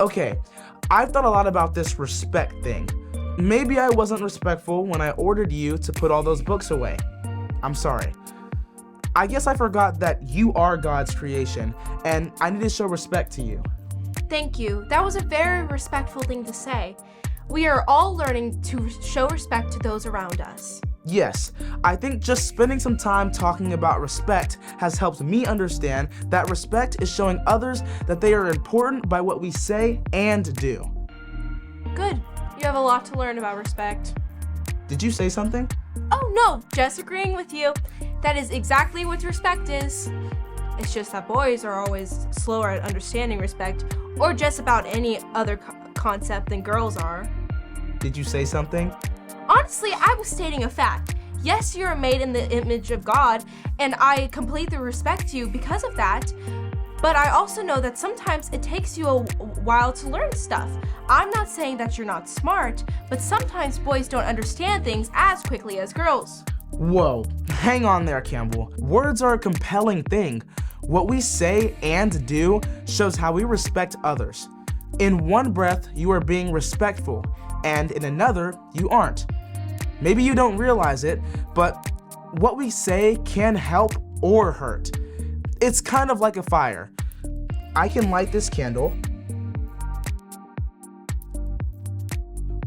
Okay, I've thought a lot about this respect thing. Maybe I wasn't respectful when I ordered you to put all those books away. I'm sorry. I guess I forgot that you are God's creation, and I need to show respect to you. Thank you. That was a very respectful thing to say. We are all learning to show respect to those around us. Yes, I think just spending some time talking about respect has helped me understand that respect is showing others that they are important by what we say and do. Good. You have a lot to learn about respect. Did you say something? Oh no, just agreeing with you. That is exactly what respect is. It's just that boys are always slower at understanding respect, or just about any other concept than girls are. Did you say something? Honestly, I was stating a fact. Yes, you are made in the image of God, and I completely respect you because of that. But I also know that sometimes it takes you a while to learn stuff. I'm not saying that you're not smart, but sometimes boys don't understand things as quickly as girls. Whoa, hang on there, Campbell. Words are a compelling thing. What we say and do shows how we respect others. In one breath, you are being respectful, and in another, you aren't. Maybe you don't realize it, but what we say can help or hurt. It's kind of like a fire. I can light this candle,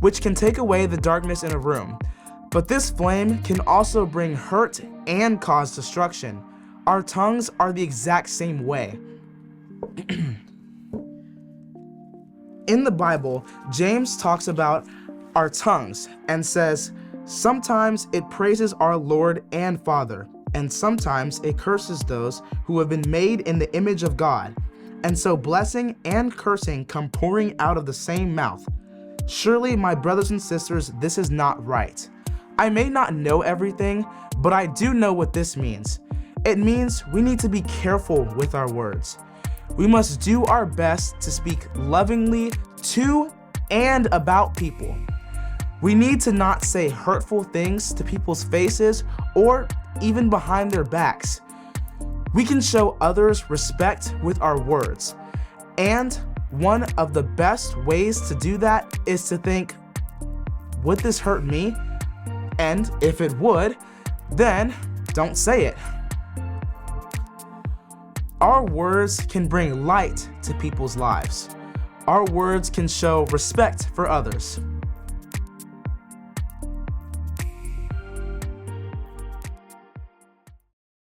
which can take away the darkness in a room, but this flame can also bring hurt and cause destruction. Our tongues are the exact same way. In the Bible, James talks about our tongues and says, sometimes it praises our Lord and Father, and sometimes it curses those who have been made in the image of God. And so blessing and cursing come pouring out of the same mouth. Surely, my brothers and sisters, this is not right. I may not know everything, but I do know what this means. It means we need to be careful with our words. We must do our best to speak lovingly to and about people. We need to not say hurtful things to people's faces or even behind their backs. We can show others respect with our words. And one of the best ways to do that is to think, would this hurt me? And if it would, then don't say it. Our words can bring light to people's lives. Our words can show respect for others.